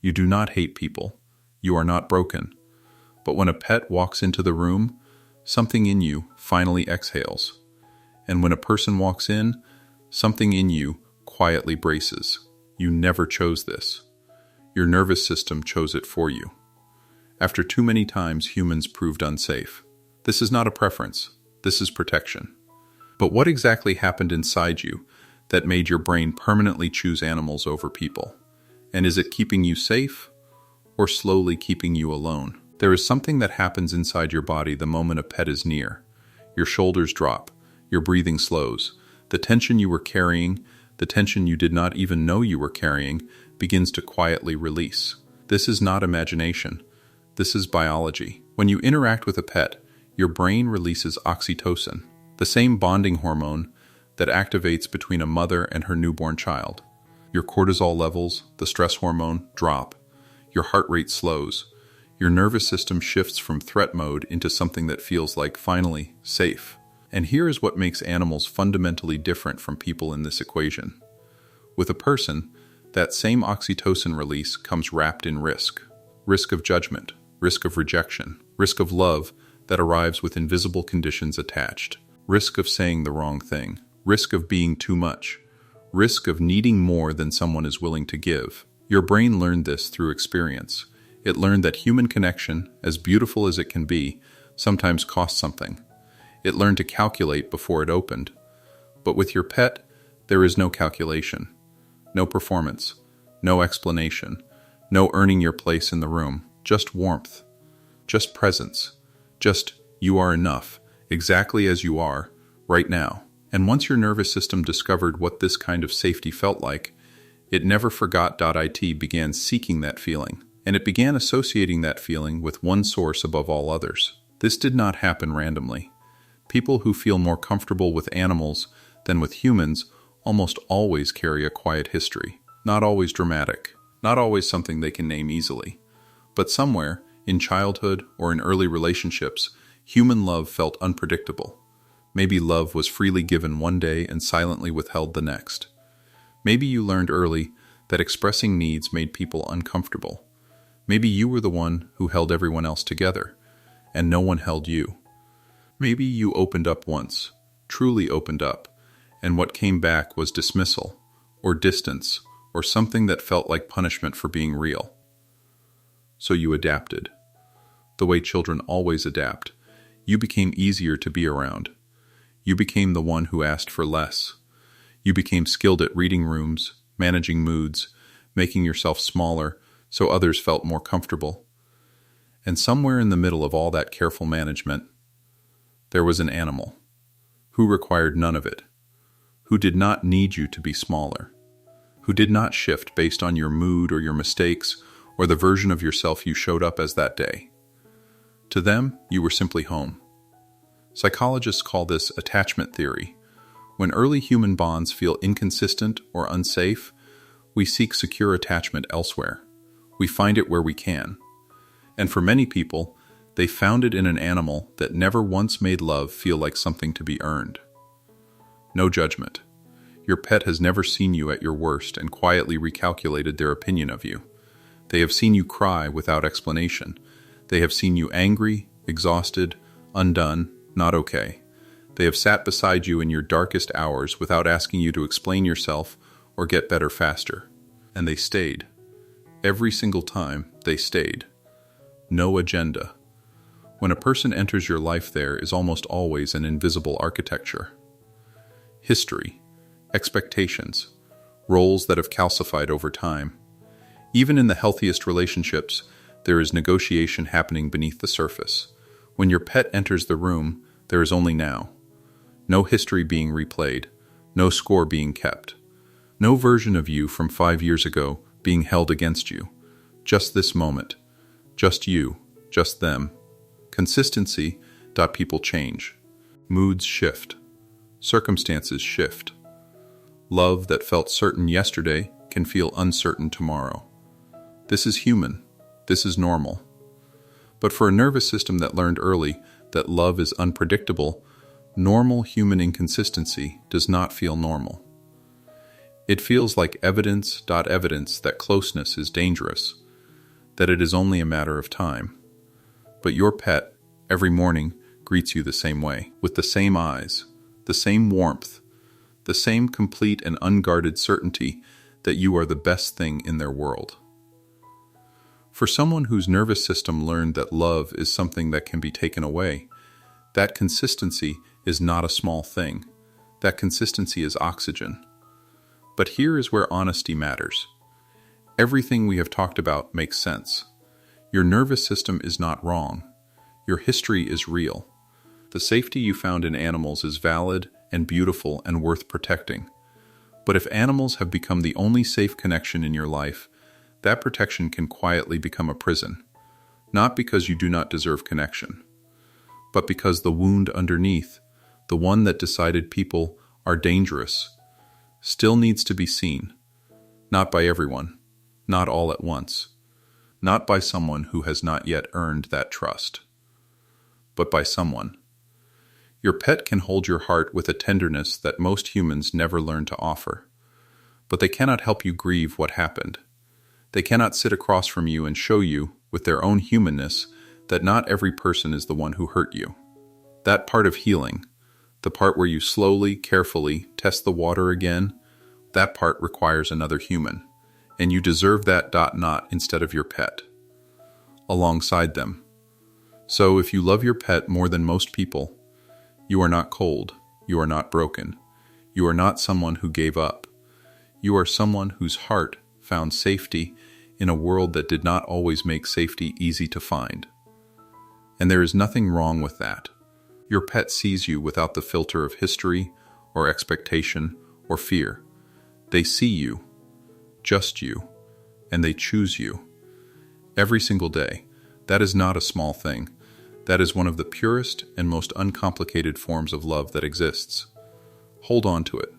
You do not hate people. You are not broken. But when a pet walks into the room, something in you finally exhales. And when a person walks in, something in you quietly braces. You never chose this. Your nervous system chose it for you. After too many times, humans proved unsafe. This is not a preference. This is protection. But what exactly happened inside you that made your brain permanently choose animals over people? And is it keeping you safe or slowly keeping you alone? There is something that happens inside your body the moment a pet is near. Your shoulders drop, your breathing slows. The tension you were carrying, the tension you did not even know you were carrying, begins to quietly release. This is not imagination. This is biology. When you interact with a pet, your brain releases oxytocin, the same bonding hormone that activates between a mother and her newborn child. Your cortisol levels, the stress hormone, drop. Your heart rate slows. Your nervous system shifts from threat mode into something that feels like, finally, safe. And here is what makes animals fundamentally different from people in this equation. With a person, that same oxytocin release comes wrapped in risk. Risk of judgment, risk of rejection, risk of love that arrives with invisible conditions attached, risk of saying the wrong thing, risk of being too much, risk of needing more than someone is willing to give. Your brain learned this through experience. It learned that human connection, as beautiful as it can be, sometimes costs something. It learned to calculate before it opened. But with your pet, there is no calculation, no performance, no explanation, no earning your place in the room, just warmth, just presence, just you are enough, exactly as you are, right now. And once your nervous system discovered what this kind of safety felt like, it never forgot. It began seeking that feeling, and it began associating that feeling with one source above all others. This did not happen randomly. People who feel more comfortable with animals than with humans almost always carry a quiet history, not always dramatic, not always something they can name easily. But somewhere, in childhood or in early relationships, human love felt unpredictable. Maybe love was freely given one day and silently withheld the next. Maybe you learned early that expressing needs made people uncomfortable. Maybe you were the one who held everyone else together, and no one held you. Maybe you opened up once, truly opened up, and what came back was dismissal, or distance, or something that felt like punishment for being real. So you adapted. The way children always adapt. You became easier to be around. You became the one who asked for less. You became skilled at reading rooms, managing moods, making yourself smaller so others felt more comfortable. And somewhere in the middle of all that careful management, there was an animal who required none of it, who did not need you to be smaller, who did not shift based on your mood or your mistakes or the version of yourself you showed up as that day. To them, you were simply home. Psychologists call this attachment theory. When early human bonds feel inconsistent or unsafe, we seek secure attachment elsewhere. We find it where we can. And for many people, they found it in an animal that never once made love feel like something to be earned. No judgment. Your pet has never seen you at your worst and quietly recalculated their opinion of you. They have seen you cry without explanation. They have seen you angry, exhausted, undone, not okay. They have sat beside you in your darkest hours without asking you to explain yourself or get better faster. And they stayed. Every single time, they stayed. No agenda. When a person enters your life, there is almost always an invisible architecture. History, expectations, roles that have calcified over time. Even in the healthiest relationships, there is negotiation happening beneath the surface. When your pet enters the room, there is only now. No history being replayed, no score being kept. No version of you from 5 years ago being held against you. Just this moment. Just you. Just them. Consistency. People change. Moods shift. Circumstances shift. Love that felt certain yesterday can feel uncertain tomorrow. This is human. This is normal. But for a nervous system that learned early that love is unpredictable, normal human inconsistency does not feel normal. It feels like evidence that closeness is dangerous, that it is only a matter of time. But your pet, every morning, greets you the same way, with the same eyes, the same warmth, the same complete and unguarded certainty that you are the best thing in their world. For someone whose nervous system learned that love is something that can be taken away, that consistency is not a small thing. That consistency is oxygen. But here is where honesty matters. Everything we have talked about makes sense. Your nervous system is not wrong. Your history is real. The safety you found in animals is valid and beautiful and worth protecting. But if animals have become the only safe connection in your life, that protection can quietly become a prison. Not because you do not deserve connection, but because the wound underneath, the one that decided people are dangerous, still needs to be seen. Not by everyone, not all at once, not by someone who has not yet earned that trust, but by someone. Your pet can hold your heart with a tenderness that most humans never learn to offer. But they cannot help you grieve what happened. They cannot sit across from you and show you, with their own humanness, that not every person is the one who hurt you. That part of healing, the part where you slowly, carefully test the water again, that part requires another human. And you deserve that not instead of your pet. Alongside them. So if you love your pet more than most people, you are not cold, you are not broken, you are not someone who gave up. You are someone whose heart found safety in a world that did not always make safety easy to find. And there is nothing wrong with that. Your pet sees you without the filter of history or expectation or fear. They see you, just you, and they choose you. Every single day. That is not a small thing. That is one of the purest and most uncomplicated forms of love that exists. Hold on to it.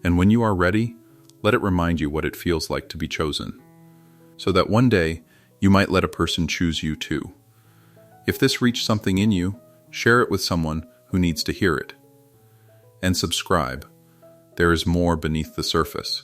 And when you are ready, let it remind you what it feels like to be chosen. So that one day, you might let a person choose you too. If this reached something in you, share it with someone who needs to hear it. And subscribe. There is more beneath the surface.